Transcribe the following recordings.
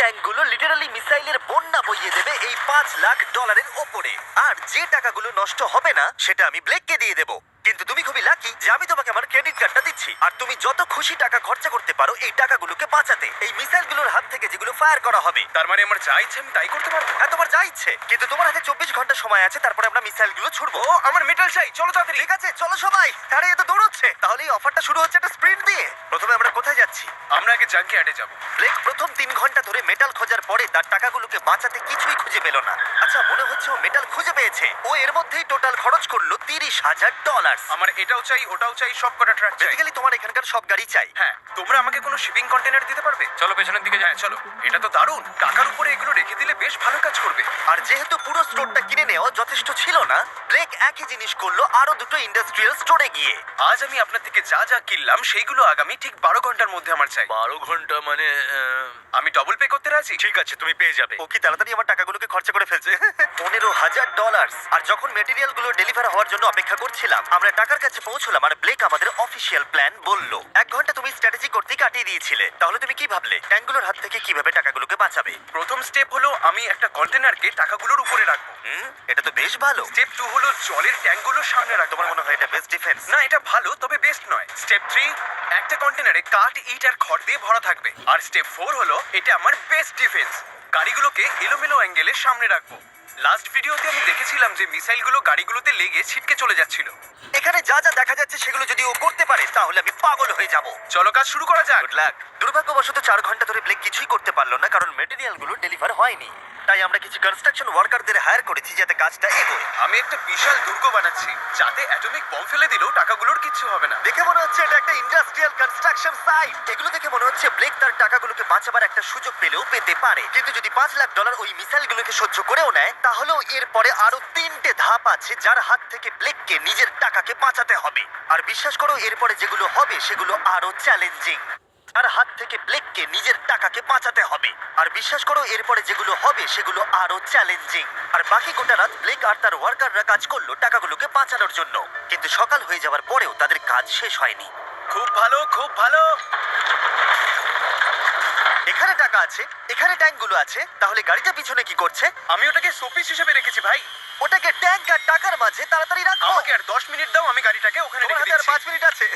ট্যাঙ্কগুলো literally মিসাইলের বন্যা বইয়ে দেবে এই $5 লাখ ওপরে। আর যে টাকাগুলো নষ্ট হবে না সেটা আমি ব্লেককে দিয়ে দেবো। কিন্তু তুমি খুবই লাকি যে আমি তোমাকে আমার ক্রেডিট কার্ডটা দিচ্ছি, আর তুমি যত খুশি টাকা খরচা করতে পারো এই টাকাগুলোকে বাঁচাতে, এই মিসাইলগুলোর হাত থেকে যেগুলো ফায়ার করা হবে। তার মানে আমার যা ইচ্ছে আমি তাই করতে পারবো? হ্যাঁ, তোমার যা ইচ্ছে, কিন্তু তোমার হাতে 24 ঘন্টা সময় আছে, তারপরে আমরা মিসাইলগুলো ছুড়বো। ও আমার মেটাল চাই, চলো তাড়াতাড়ি। ঠিক আছে, চলো সবাই। আরে এ তো দৌড়চ্ছে। তাহলে এই অফারটা শুরু হচ্ছে একটা স্প্রিন্ট দিয়ে। প্রথমে আমরা কোথায় যাচ্ছি? আমরা আগে জাঙ্কি অ্যাডে যাবো। ব্লেক প্রথম 3 ঘন্টা ধরে মেটাল খোঁজার পরে তার টাকাগুলোকে বাঁচাতে কিছুই খুঁজে পেল না। আচ্ছা, মনে হচ্ছে ও মেটাল খুঁজে পেয়েছে। ও এর মধ্যেই টোটাল খরচ করলো $30,000। আমার এটাও চাই, ওটাও চাই, সব কটা ট্রাক চাই। বেসিক্যালি তোমার এখানকার সব গাড়ি চাই। হ্যাঁ, তোমরা আমাকে কোনো শিপিং কন্টেনার দিতে পারবে? চলো পেছনের দিকে যাই। চলো, এটা তো দারুণ। টাকার উপরে এগুলো রেখে দিলে বেশ ভালো কাজ করবে। আর যেহেতু পুরো স্টোরটা কিনে নেওয়া যথেষ্ট ছিল না, ব্লেক একই জিনিস করলো আরো দুটো ইন্ডাস্ট্রিয়াল স্টোরে গিয়ে। আজ আমি আপনার থেকে যা যা কিনলাম সেইগুলো আগামী ঠিক 12 ঘন্টার মধ্যে আমার চাই। 12 ঘন্টা মানে আমি ডবল পে করতে রাজি। ঠিক আছে, তুমি পেয়ে যাবে। ও কি তাড়াতাড়ি আমার টাকাগুলোকে খরচা করে ফেলছে। $15,000। আর যখন মেটেরিয়াল গুলো ডেলিভার হওয়ার জন্য অপেক্ষা করছিলাম, আমরা টাকার কাছে পৌঁছলাম আর ব্লেক আমাদের অফিসিয়াল প্ল্যান বললো। 1 ঘন্টা তুমি স্ট্র্যাটেজি করতেই কাটিয়ে দিয়েছিলে। তাহলে তুমি কি ভাবলে ট্যাঙ্কগুলোর হাত থেকে কিভাবে টাকাগুলোকে বাঁচাবে? প্রথম স্টেপ হলো আমি একটা কন্টেনারকে টাকাগুলোর উপরে রাখবো। এটা তো বেশ ভালো। স্টেপ 2 হলো জলের ট্যাঙ্কগুলো সামনে রাখবো। তোমার মনে হয় এটা বেস্ট ডিফেন্স? না, এটা ভালো তবে বেস্ট নয়। স্টেপ 3, একটা কন্টেনারে কাঠ, ইট আর খড় দিয়ে ভরা থাকবে। আর স্টেপ 4 হলো এটা আমার বেস্ট ডিফেন্স। গাড়িগুলোকে এলোমেলো অ্যাঙ্গেলে সামনে রাখবো। লাস্ট ভিডিওতে আমি দেখেছিলাম যে মিসাইলগুলো গাড়িগুলোতে লেগে ছিটকে চলে যাচ্ছিল। এখানে যা যা দেখা যাচ্ছে সেগুলো যদি ও করতে পারে তাহলে আমি পাগল হয়ে যাব। চলো কাজ শুরু করা যাক। Good luck. দুর্ভাগ্যবশত 4 ঘন্টা ধরে ব্লেক কিছুই করতে পারলো না, কারণ মেটেরিয়ালগুলো ডেলিভার হয়নি। তাই আমরা কিছু কনস্ট্রাকশন ওয়ার্কারদের হায়ার করেছি যাতে কাজটা এগোয়। আমি একটা বিশাল দুর্গ বানাচ্ছি যাতে অ্যাটমিক বম ফেলে দিলেও টাকাগুলোর কিচ্ছু হবে না। দেখে মনে হচ্ছে এটা একটা ইন্ডাস্ট্রিয়াল কনস্ট্রাকশন সাইট। এগুলো দেখে মনে হচ্ছে ব্লেক তার টাকাগুলোকে বাঁচাবার একটা সুযোগ পেলেও পেতে পারে। কিন্তু যদি $5 লাখ ওই মিসাইলগুলোকে সহ্য করেও নেয়, তাহলেও এরপরে আরো 3টে ধাপ আছে যার হাত থেকে ব্লেককে নিজের টাকাকে বাঁচাতে হবে। আর বিশ্বাস করো, এরপরে যেগুলো হবে সেগুলো আরো চ্যালেঞ্জিং। আর হাত থেকে ব্লেককে নিজের টাকাকে বাঁচাতে হবে। আর বিশ্বাস করো, এরপরে যেগুলো হবে সেগুলো আরো চ্যালেঞ্জিং। আর বাকি গোটা রাত ব্লেক আর তার ওয়ার্কাররা কাজ করলো টাকাগুলোকে বাঁচানোর জন্য। কিন্তু সকাল হয়ে যাওয়ার পরেও তাদের কাজ শেষ হয়নি। খুব ভালো, খুব ভালো। এখানে টাকা আছে, এখানে ট্যাঙ্কগুলো আছে। তাহলে গাড়িটা পিছনে কি করছে? আমি ওটাকে শোপিস হিসেবে রেখেছি ভাই। ওটাকে ট্যাঙ্ক আর টাকার মাঝে তাড়াতাড়ি রাখো। আমাকে আর 10 মিনিট দাও, আমি গাড়িটাকে ওখানে তোমার রেখে হাতে আর দিচ্ছি। 5 মিনিট আছে।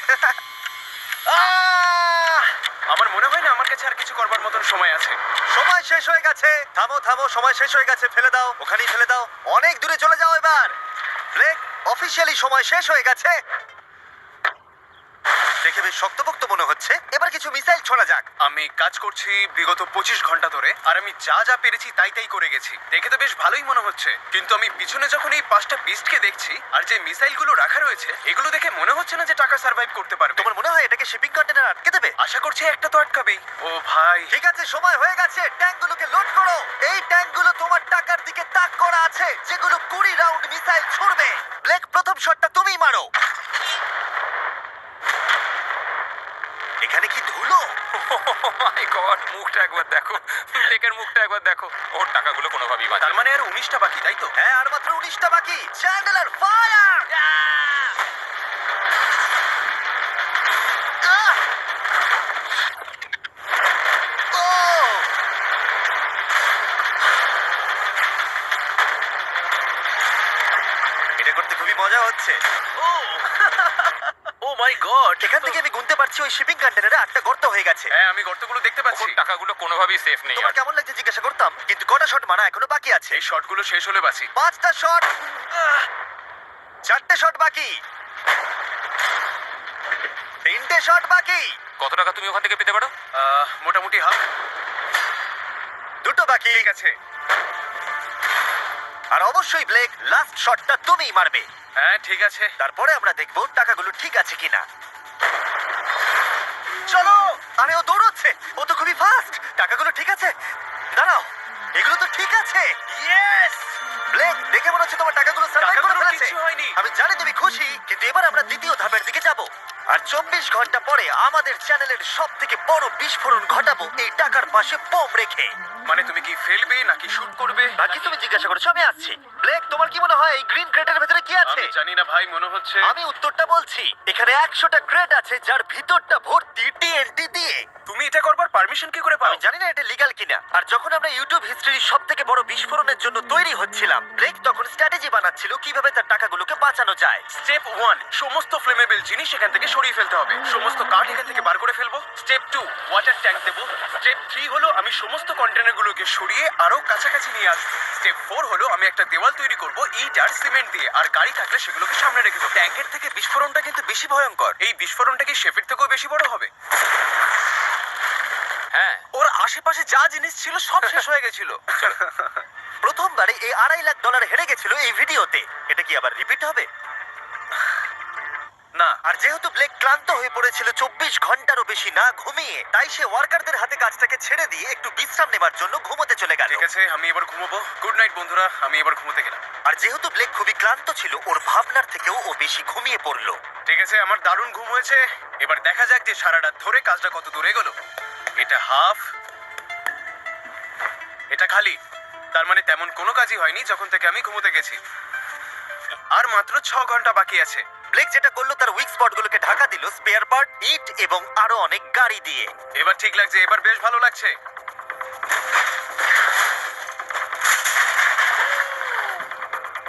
আমার মনে হয় না আমার কাছে আর কিছু করবার মতন সময় আছে। সময় শেষ হয়ে গেছে। থামো থামো, সময় শেষ হয়ে গেছে। ফেলে দাও, ওখানেই ফেলে দাও। অনেক দূরে চলে যাও এবার। ব্লেক, অফিসিয়ালি সময় শেষ হয়ে গেছে। দেখে বেশ শক্তপোক্ত মনে হচ্ছে। এবার কিছু মিসাইল ছোড়া যাক। আমি কাজ করছি বিগত 25 ঘন্টা ধরে, আর আমি যা যা পেরেছি তাই তাই করে গেছি। দেখে তো বেশ ভালোই মনে হচ্ছে, কিন্তু আমি পিছনে যখন এই 5টা বিস্টকে দেখছি আর যে মিসাইলগুলো রাখা রয়েছে, এগুলো দেখে মনে হচ্ছে না যে টাকা সার্ভাইভ করতে পারবে। তোমার মনে হয় এটাকে শিপিং কন্টেনার আটকে দেবে? আশা করছি একটা তো আটকাবেই। ও ভাই, ঠিক আছে, সময় হয়ে গেছে। ট্যাঙ্কগুলোকে লোড করো। এই ট্যাঙ্কগুলো তোমার টাকার দিকে তাক করা আছে, যেগুলো 20 রাউন্ড মিসাইল ছুড়বে। ব্লেক, প্রথম শটটা তুমিই মারো। এখানে কি ধুলো? মাই গড, মুখটা একবার দেখো, ব্লেকের মুখটা একবার দেখো। ওর টাকাগুলো কোনোভাবেই বাঁচবে তার না। মানে আর 19টা বাকি, তাই তো? হ্যাঁ, আর মাত্র 19টা বাকি। Chandler, fire! এটা করতে খুবই মজা হচ্ছে। ও মাই গড, এখান থেকে আমি গুনতে পারছি ওই শিপিং কন্টেনারে 8টা গর্ত হয়ে গেছে। হ্যাঁ, আমি গর্তগুলো দেখতে পাচ্ছি। ওর টাকাগুলো কোনোভাবেই সেফ নেই। তোমার কেমন লাগছে জিজ্ঞাসা করতাম, কিন্তু কটা শট মারা এখনো বাকি আছে। এই শটগুলো শেষ হলে বাঁচি। 5টা শট, 4টে শট বাকি, 3টে শট বাকি, কত টাকা তুমি ওখান থেকে পেতে পারো? মোটামুটি হাফ। 2টো বাকি। ঠিক আছে। আর অবশ্যই ব্লেক, লাস্ট শটটা তুমিই মারবে। হ্যাঁ, ঠিক আছে। তারপরে আমরা দেখবো টাকাগুলো ঠিক আছে কিনা। চলো। আরে ও দৌড়চ্ছে, ও তো খুবই ফাস্ট। টাকাগুলো ঠিক আছে? দাঁড়াও, এগুলো তো ঠিক আছে। ইয়েস! ব্লেক, দেখে মনে হচ্ছে তোমার টাকাগুলো সার্ভাইভ করে টাকাগুলোর ফেলেছে। কিচ্ছু হয়নি। আমি জানি তুমি খুশি, কিন্তু এবার আমরা দ্বিতীয় ধাপের দিকে যাব। আর 24 ঘন্টা পরে আমাদের চ্যানেলের সব থেকে বড় বিস্ফোরণ ঘটাবো এই টাকার পাশে বোম রেখে। মানে তুমি কি ফেলবে নাকি শুট করবে? বাকি তুমি জিজ্ঞাসা করেছো, আমি আসছি। ব্লেক, তোমার কি মনে হয় এই গ্রিন ক্রেটের ভেতরে কি আছে? আমি জানি না ভাই, মনে হচ্ছে আমি উত্তরটা বলছি। এখানে 100টা ক্রেট আছে যার ভিতরটা ভর্তি টিএনটি দিয়ে। তুমি এটা করবার পারমিশন কি করে পাও? আমি জানি না এটা লিগ্যাল কিনা। আর যখন আমরা ইউটিউব হিস্ট্রির সব থেকে বড় বিস্ফোরণের জন্য তৈরি হচ্ছিলাম, ব্লেক তখন স্ট্র্যাটেজি বানাচ্ছিল কিভাবে তার টাকাগুলোকে বাঁচানো যায়। স্টেপ 1, সমস্ত ফ্লেমেবল জিনিস এখান থেকে সরিয়ে ফেলতে হবে। সমস্ত কাঠ এখান থেকে বার করে ফেলবো। স্টেপ 2, ওয়াটার ট্যাঙ্ক দেবো। স্টেপ 3 হলো আমি সমস্ত কন্টেনারগুলোকে সরিয়ে আরো কাছাকাছি নিয়ে আসবো। স্টেপ 4 হলো আমি একটা দেওয়াল তৈরি করব ইট আর সিমেন্ট দিয়ে, আর গাড়ি থাকলে সেগুলোকে সামনে রেখে দেবো। ট্যাঙ্কের থেকে বিস্ফোরণটা কিন্তু বেশি ভয়ঙ্কর। এই বিস্ফোরণটা কি শেফের থেকেও বেশি বড় হবে? হ্যাঁ, ওর আশেপাশে যা জিনিস ছিল সব শেষ হয়ে গেছিল। প্রথমবারে এই $2.5 লাখ হেরে গেছিল এই ভিডিওতে। এটা কি আবার রিপিট হবে? না, আর যেহেতু ব্লেক ক্লান্ত হয়ে পড়েছিল 24 ঘন্টারও বেশি না ঘুমিয়ে, তাই সে ওয়ার্কারদের হাতে কাজটাকে ছেড়ে দিয়ে একটু বিশ্রাম নেবার জন্য ঘুমোতে চলে গেল। ঠিক আছে, আমি এবার ঘুমোবো। গুড নাইট বন্ধুরা, আমি এবার ঘুমোতে গেলাম। আর যেহেতু ব্লেক খুবই ক্লান্ত ছিল, ওর ভাবনার থেকেও ও বেশি ঘুমিয়ে পড়লো। ঠিক আছে, আমার দারুণ ঘুম হয়েছে। এবার দেখা যাক যে সারা রাত ধরে কাজটা কত দূরে গেল। এটা হাফ, এটা খালি। তার মানে তেমন কোনো কাজই হয়নি যখন থেকে আমি ঘুমোতে গেছি। আর মাত্র 6 ঘন্টা বাকি আছে। ব্লেক যেটা করলো তার উইক স্পটগুলোকে ঢাকা দিল স্পেয়ার পার্ট, ইট এবং আরো অনেক গাড়ি দিয়ে। এবার ঠিক লাগছে, এবার বেশ ভালো লাগছে।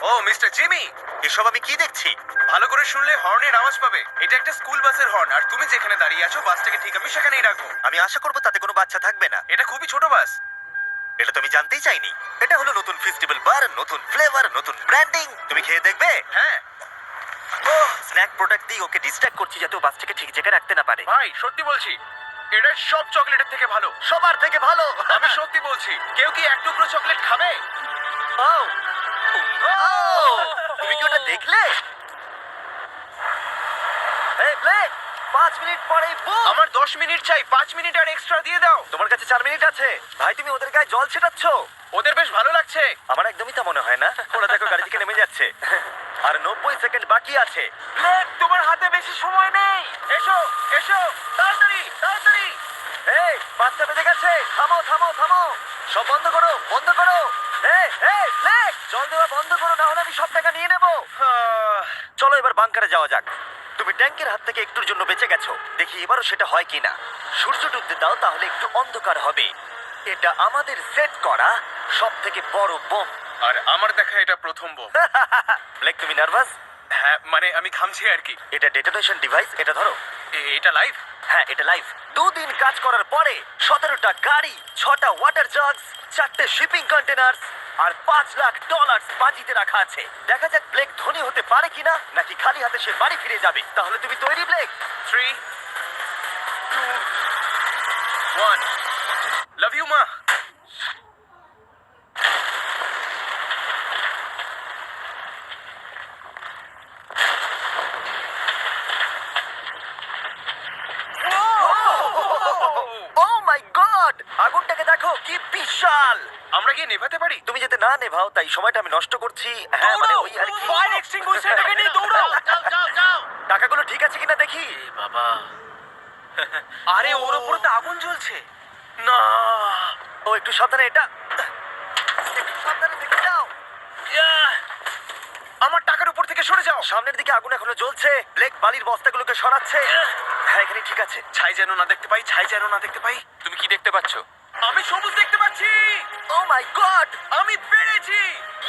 ও মিস্টার জিমি, এসব আমি কি দেখছি? ভালো করে শুনলে হর্নের আওয়াজ পাবে। এটা একটা স্কুল বাসের হর্ন, আর তুমি যেখানে দাঁড়িয়ে আছো বাসটাকে ঠিক আমি সেখানেই রাখবো। আমি আশা করবো তাতে কোনো বাচ্চা থাকবে না। এটা খুবই ছোট বাস। এটা তো আমি জানতেই চাইনি। এটা হলো নতুন ফেস্টিভ্যাল বার, নতুন ফ্লেভার, নতুন ব্র্যান্ডিং। তুমি খেয়ে দেখবে? হ্যাঁ ও স্ন্যাক প্রোডাক্ট দিয়ে ওকে ডিস্ট্র্যাক্ট করছি যাতে ও বাসটাকে ঠিক জায়গায় রাখতে না পারে। ভাই, সত্যি বলছি, এটা সব চকলেটের থেকে ভালো। সবার থেকে ভালো। আমি সত্যি বলছি। কেউ কি এক টুকরো চকলেট খাবে? ও তুমি কি ওটা দেখলে? এই ব্লেক, 5 মিনিট পরেই বুম। আমার 10 মিনিট চাই, 5 মিনিট আর এক্সট্রা দিয়ে দাও। তোমার কাছে 4 মিনিট আছে। ভাই তুমি ওদের গায়ে জল ছেটাচ্ছ। ওদের বেশ ভালো লাগছে। আমার একদমই তা মনে হয় না। ওরা দেখো গাড়ি থেকে নেমে যাচ্ছে। আর 90 সেকেন্ড বাকি আছে। ব্লেক, তোমার হাতে বেশি সময় নেই। এসো এসো, তাড়াতাড়ি তাড়াতাড়ি। এই 5টা বেজে গেছে। থামো থামো থামো, সব বন্ধ করো বন্ধ করো। ব্লেক, জল দেওয়া বন্ধ করো, না হলে আমি সব টাকা নিয়ে নেবো। চলো এবার বাংকারে যাওয়া যাক। তুমি ট্যাঙ্কের হাত থেকে একটুর জন্য বেঁচে গেছো। দেখি এবারও সেটা হয় কিনা। সূর্য ডুবতে দাও, তাহলে একটু অন্ধকার হবে। এটা আমাদের সেট করা সব থেকে বড় বোম। আর আমার দেখা এটা প্রথম বোম। ব্লেক তুমি নার্ভাস? হ্যাঁ, মানে আমি ঘামছি আর কি। এটা ডেটোনেশন ডিভাইস, এটা ধরো। এটা লাইভ? হ্যাঁ এটা লাইভ। 2 দিন কাজ করার পরে 17টা গাড়ি, 6টা ওয়াটার জাগস, 4টে শিপিং কন্টেনার্স আর $5 লাখ বাজিতে রাখা আছে। দেখা যাক ব্লেক ধনী হতে পারে কিনা, নাকি খালি হাতে সে বাড়ি ফিরে যাবে। তাহলে তুমি তৈরি ব্লেক? 3, 2, 1। লাভ ইউ মা। ও মাই গড, আগুনটাকে দেখো কি বিশাল। আমরা গিয়ে নেভাতে পারি? তুমি যাতে না নেভাও তাই সময়টা আমি নষ্ট করছি। হ্যাঁ মানে ওই আর কি। ফায়ার এক্সটিংগুইশারটাকে নিয়ে দৌড়াও। টাকাগুলো ঠিক আছে কিনা দেখি। বাবা। আরে ওর উপরে তো আগুন জ্বলছে। না। ও একটু সাবধানে, এটা একটু সাবধানে দেখে যাও। আমার টাকার উপর থেকে সরে যাও। সামনের দিকে আগুন এখনো জ্বলছে। ব্লেক বালির বস্তাগুলোকে সরাচ্ছে। হ্যাঁ এখানে ঠিক আছে। ছাই যেন না দেখতে পাই, ছাই যেন না দেখতে পাই। তুমি কি দেখতে পাচ্ছ? আমি সবুজ দেখতে পাচ্ছি। ও মাই গড, আমি পেরেছি।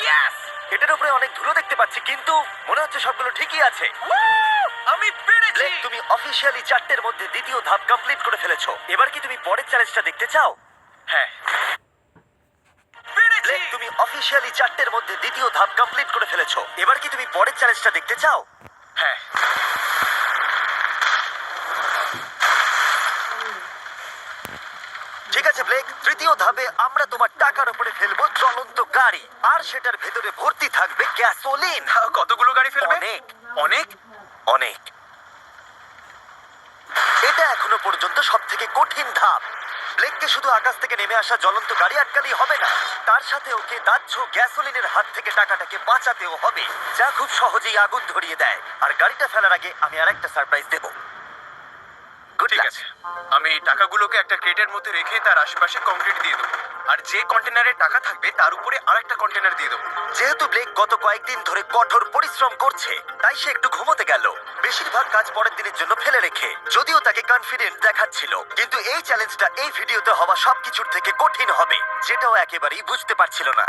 ইয়েস! এটার উপরে অনেক ধুলো দেখতে পাচ্ছি, কিন্তু মনে হচ্ছে সবগুলো ঠিকই আছে। আমি পেরেছি। ব্লেক তুমি অফিসিয়ালি 4টের মধ্যে দ্বিতীয় ধাপ কমপ্লিট করে ফেলেছো। এবার কি তুমি পরের চ্যালেঞ্জটা দেখতে চাও? হ্যাঁ, পেরেছি। ব্লেক তুমি অফিসিয়ালি 4টের মধ্যে দ্বিতীয় ধাপ কমপ্লিট করে ফেলেছো। এবার কি তুমি পরের চ্যালেঞ্জটা দেখতে চাও? হ্যাঁ। ঠিক আছে ব্লেক, তৃতীয় ধাপে আমরা তোমার টাকার উপরে ফেলবো জ্বলন্ত গাড়ি, আর সেটার ভেতরে ভর্তি থাকবে গ্যাসোলিন। কতগুলো গাড়ি ফেলবে? অনেক অনেক। অনেক। এটা এখনো পর্যন্ত সব থেকে কঠিন ধাপ। ব্লেককে শুধু আকাশ থেকে নেমে আসা জ্বলন্ত গাড়ি আটকালেই হবে না, তার সাথে ওকে দাহ্য গ্যাসোলিনের হাত থেকে টাকাটাকে বাঁচাতেও হবে, যা খুব সহজেই আগুন ধরিয়ে দেয়। আর গাড়িটা ফেলার আগে আমি আরেকটা সারপ্রাইজ দেব। গুড ঠিক লাক। আছে, আমি এই টাকাগুলোকে একটা ক্রেটের মধ্যে রেখে তার আশেপাশে কংক্রিট দিয়ে দেবো। আর যে কন্টেনারে টাকা থাকবে তার উপরে আরেকটা কন্টেনার দিয়ে দেবো। যেহেতু ব্লেক গত কয়েকদিন ধরে কঠোর পরিশ্রম করছে, তাই সে একটু ঘুমোতে গেল, বেশিরভাগ কাজ পরের দিনের জন্য ফেলে রেখে। যদিও তাকে কনফিডেন্ট দেখাচ্ছিল, কিন্তু এই চ্যালেঞ্জটা এই ভিডিওতে হওয়া সবকিছুর থেকে কঠিন হবে, যেটাও একেবারেই বুঝতে পারছিল না।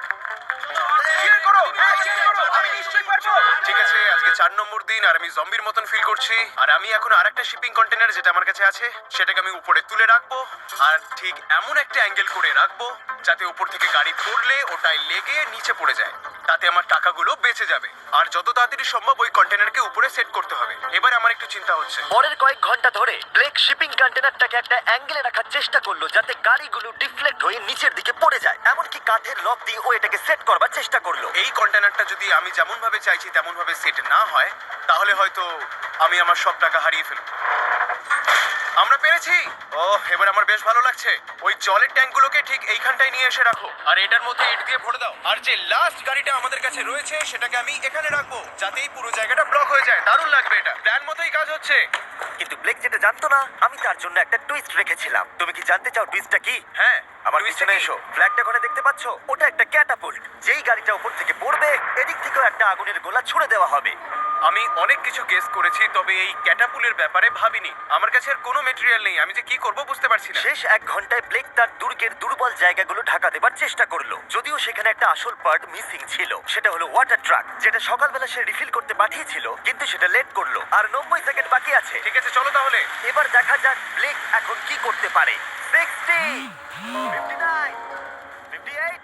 ঠিক আছে, আজকে 4 নম্বর দিন আর আমি জম্বির মতন ফিল করছি। আর আমি এখন আরেকটা শিপিং কন্টেনার যেটা আমার কাছে আছে সেটাকে আমি উপরে তুলে রাখবো, আর ঠিক এমন একটা অ্যাঙ্গেল করে রাখবো যাতে উপর থেকে গাড়ি পড়লে ওটাই লেগে নিচে পড়ে যায়, তাতে আমার টাকাগুলো বেঁচে যাবে। আর যত তাড়াতাড়ি সম্ভব ওই কন্টেনারকে উপরে সেট করতে হবে। এবার আমার একটু চিন্তা হচ্ছে। পরের কয়েক ঘন্টা ধরে ব্লেক শিপিং কন্টেনারটাকে একটা অ্যাঙ্গেলে রাখার চেষ্টা করলো যাতে গাড়িগুলো ডিফ্লেক্ট হয়ে নিচের দিকে পড়ে যায়। এমনকি কাঠের লক দিয়ে ও এটাকে সেট করবার চেষ্টা করলো। এই কন্টেনারটা যদি আমি যেমন ভাবে চাইছি তেমন ভাবে সেট না হয়, তাহলে হয়তো আমি আমার সব টাকা হারিয়ে ফেলব। আমরা পেরেছি। ও, এবার আমার বেশ ভালো লাগছে। ওই জলের ট্যাঙ্কগুলোকে ঠিক এইখানটায় নিয়ে এসে রাখো, আর এটার মধ্যে ইট দিয়ে ভরে দাও। আর যে লাস্ট গাড়িটা আমাদের কাছে রয়েছে সেটাকে আমি এখানে রাখবো, যাতে এই পুরো জায়গাটা ব্লক হয়ে যায়। দারুণ লাগবে এটা। প্ল্যান মতোই কাজ হচ্ছে। কিন্তু ব্লেক যেটা জানতো না, আমি তার জন্য একটা টুইস্ট রেখেছিলাম। তুমি কি জানতে চাও টুইস্টটা কি? হ্যাঁ, আমার টুইস্টটা পিছনে কি? এসো। ফ্ল্যাগটা ওখানে দেখতে পাচ্ছো? ওটা একটা ক্যাটাপুল্ট। যেই গাড়িটা উপর থেকে পড়বে, এদিক থেকেও একটা আগুনের গোলা ছুড়ে দেওয়া হবে। আমি অনেক কিছু গেস করেছি, তবে এই ক্যাটাপুলের ব্যাপারে ভাবিনি। আমার কাছে আর কোনো মেটেরিয়াল নেই, আমি যে কি করব বুঝতে পারছি না। শেষ 1 ঘন্টায় ব্লেক তার দুর্গের দুর্বল জায়গাগুলো ঢাকা দেবার চেষ্টা করলো। যদিও সেখানে একটা আসল পার্ট মিসিং ছিল, সেটা হলো ওয়াটার ট্রাক, যেটা সকালবেলা সে রিফিল করতে পাঠিয়েছিল, কিন্তু সেটা লেট করলো। আর 90 সেকেন্ড বাকি আছে। ঠিক আছে, চলো তাহলে। এবার দেখা যাক ব্লেক এখন কি করতে পারে। 60, 59, 58,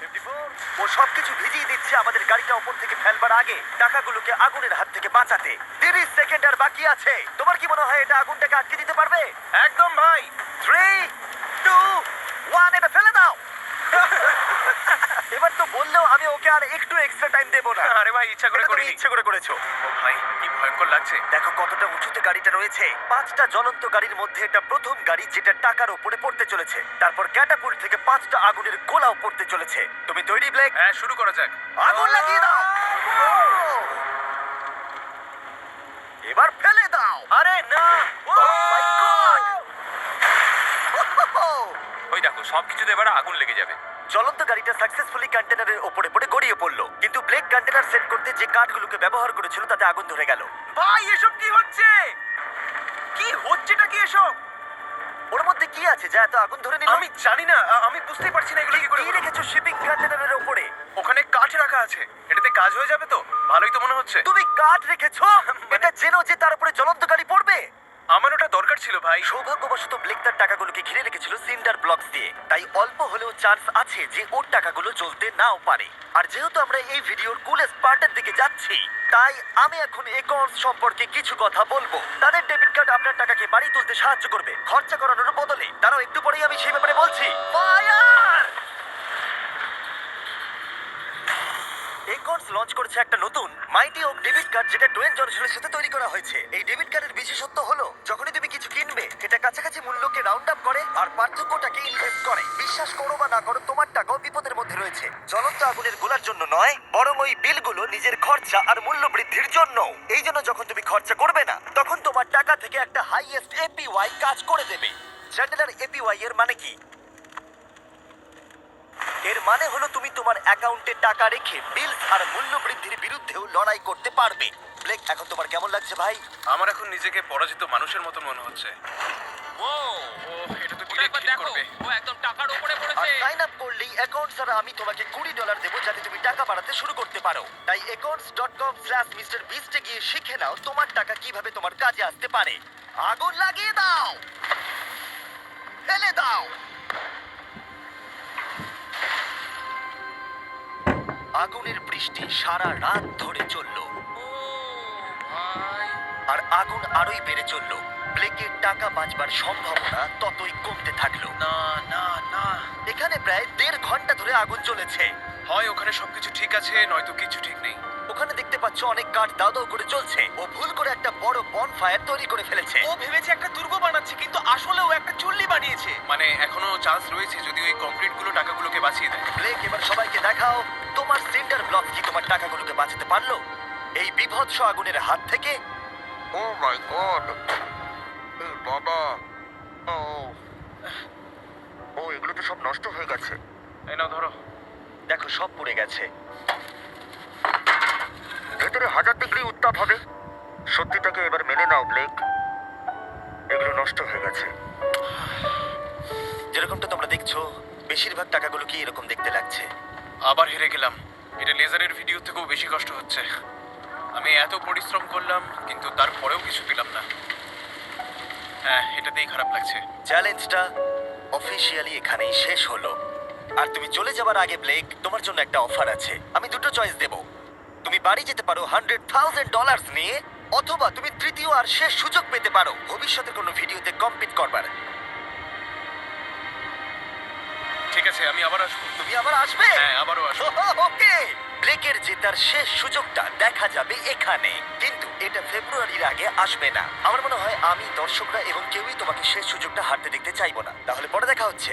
54। ও সবকিছু ভিজিয়ে দিচ্ছে আমাদের গাড়িটা উপর থেকে ফেলবার আগে, টাকাগুলোকে আগুনের হাত থেকে বাঁচাতে। 30 সেকেন্ড আর বাকি আছে। তোমার কি মনে হয় এটা আগুনটাকে আটকে দিতে পারবে? একদম ভাই। 3, 2, 1, এটা ফেলে দাও। এবার তো বললেও আমি ওকে আর একটু এক্সট্রা টাইম দেবো না। আরে ভাই, ইচ্ছা করে এটা তুমি করিনি। ইচ্ছে করে করেছো। ও ভাই, কি ভয়ঙ্কর লাগছে। দেখো কতটা উঁচুতে গাড়িটা রয়েছে। 5টা জ্বলন্ত গাড়ির মধ্যে এটা প্রথম গাড়ি যেটা টাকার উপরে পড়তে চলেছে। তারপর ক্যাটাপুল্ট থেকে 5টা আগুনের গোলাও পড়তে চলেছে। তুমি তৈরি ব্লেক? হ্যাঁ, শুরু করা যাক। আগুন লাগিয়ে দাও। এবার ফেলে দাও। আরে না। Oh my God! ওই দেখো, সবকিছুতে এবার আগুন লেগে যাবে। জ্বলন্ত গাড়িটা সাকসেসফুলি কন্টেনারের উপরে পড়ে গড়িয়ে পড়লো, কিন্তু ব্লেক কন্টেনার সেট করতে যে কাঠগুলোকে ব্যবহার করেছিল তাতে আগুন ধরে গেল। ভাই, এসব কি হচ্ছে? কি হচ্ছেটা কি এসব? ওর মধ্যে কি আছে যা এত আগুন ধরে নিল? আমি জানি না, আমি বুঝতেই পারছি না এগুলো কি করে কি হলো। রেখেছো শিপিং কন্টেনারের উপরে? ওখানে কাঠ রাখা আছে, এটাতে কাজ হয়ে যাবে তো? ভালোই তো মনে হচ্ছে। তুমি কাঠ রেখেছো? এটা জেনো যে তার উপরে জ্বলন্ত গাড়ি পড়বে। আমার ওটা দরকার ছিল ভাই। সৌভাগ্যবশত ব্লেক তার টাকাগুলোকে ঘিরে রেখেছিল সিন্ডার ব্লকস দিয়ে, তাই অল্প হলেও চান্স আছে যে ওর টাকাগুলো জ্বলতে নাও পারে। আর যেহেতু আমরা এই ভিডিওর কুলেস্ট পার্টের দিকে যাচ্ছি, তাই আমি এখন একর্স সম্পর্কে কিছু কথা বলবো। তাদের ডেবিট কার্ড আপনার টাকাকে বাড়ি তুলতে সাহায্য করবে খরচা করানোর বদলে। তারাও একটু পরেই আমি সেই ব্যাপারে বলছি। ফায়ার! একর্স লঞ্চ করেছে একটা নতুন মাইটি ওক ডেবিট কার্ড, যেটা ডোয়েন জনসনের সাথে তৈরি করা হয়েছে। এই ডেবিট কার্ডের বিশেষত্ব হলো যখনই তুমি কিছু কিনবে, এটা কাছাকাছি মূল্যকে রাউন্ড আপ করে আর পার্থক্যটাকে ইনভেস্ট করে। বিশ্বাস করো বা না করো, তোমার টাকাও বিপদের মধ্যে রয়েছে। জ্বলন্ত আগুনের গোলার জন্য নয়, বরং ওই বিলগুলো নিজের খরচা আর মূল্য বৃদ্ধির জন্য। এই জন্য যখন তুমি খরচা করবে না, তখন তোমার টাকা থেকে একটা হাইয়েস্ট এপিওয়াই কাজ করে দেবে। চ্যান্ডেলার, এপিওয়াই এর মানে কি? এর মানে হলো তুমি তোমার অ্যাকাউন্টে টাকা রেখে বিলস আর মূল্য বৃদ্ধির বিরুদ্ধেও লড়াই করতে পারবে। ব্লেক, এখন তোমার কেমন লাগছে ভাই? আমার এখন নিজেকে পরাজিত মানুষের মতো মনে হচ্ছে। ও, ও, এটা তো ওটা কি একবার ঠিক দেখো, করবে। ও একদম টাকার উপরে আর পড়েছে। সাইন আপ করলেই অ্যাকাউন্টস দ্বারা আমি তোমাকে $20 দেবো যাতে তুমি টাকা বাড়াতে শুরু করতে পারো। তাই accounts.com/MrBeast এ গিয়ে শিখে নাও তোমার টাকা কিভাবে তোমার কাজে আসতে পারে। আগুন লাগিয়ে দাও, ফেলে দাও। আগুনের বৃষ্টি সারা রাত ধরে চললো, ও ভাই, আর আগুন আরোই বেড়ে চললো। ব্লেকের টাকা বাঁচবার সম্ভাবনা ততই কমতে থাকলো। না না না, এখানে প্রায় 1.5 ঘন্টা ধরে আগুন চলেছে। হয় ওখানে সবকিছু ঠিক আছে, নয়তো কিছু ঠিক নেই। ওখানে দেখতে পাচ্ছ অনেক কাঠ দাও দাও করে জ্বলছে। ও ভুল করে একটা বড় বনফায়ার তৈরি করে ফেলেছে। ও ভেবেছে একটা দুর্গ বানাচ্ছে, কিন্তু আসলে ও একটা চুল্লি বানিয়েছে। মানে এখনো চান্স রয়েছে যদি ওই কংক্রিট গুলো টাকাগুলোকে বাঁচিয়ে দেয়। ব্লেক, এবার সবাইকে দেখাও তোমার সিন্ডার ব্লক কি তোমার টাকাগুলোকে বাঁচাতে পারলো এই বিভৎস আগুনের হাত থেকে। ও মাই গড, বাবা, ও, ও এগুলো এগুলো তো সব নষ্ট হয়ে গেছে। এই নাও ধরো। দেখো সব পুড়ে গেছে। ভেতরে 1000 ডিগ্রি উত্তাপ হবে। সত্যিটাকে এবার মেনে নাও ব্লেক, এগুলো নষ্ট হয়ে গেছে। যেরকমটা তোমরা দেখছো বেশিরভাগ টাকাগুলো কি এরকম দেখতে লাগছে। আবার হেরে গেলাম। এটা লেজারের ভিডিও থেকেও বেশি কষ্ট হচ্ছে। আমি এত পরিশ্রম করলাম কিন্তু তারপরেও কিছু পেলাম না। হ্যাঁ, এটাতেই খারাপ লাগছে। চ্যালেঞ্জটা অফিসিয়ালি এখানেই শেষ হলো। আর তুমি চলে যাবার আগে ব্লেক, তোমার জন্য একটা অফার আছে। আমি দুটো চয়েস দেব। তুমি বাড়ি যেতে পারো $100,000 নিয়ে, অথবা তুমি তৃতীয় আর শেষ সুযোগ পেতে পারো ভবিষ্যতের কোনো ভিডিওতে কম্পিট করবার। ঠিক আছে, আমি আবার আসবো। তুমি আবার আসবে? হ্যাঁ, আবারও আসবো। ওকে, ব্লেকের জেতার শেষ সুযোগটা দেখা যাবে এখানে, কিন্তু এটা ফেব্রুয়ারির আগে আসবে না। আমার মনে হয় আমি, দর্শকরা এবং কেউই তোমাকে শেষ সুযোগটা হারতে দেখতে চাইবো না। তাহলে পরে দেখা হচ্ছে।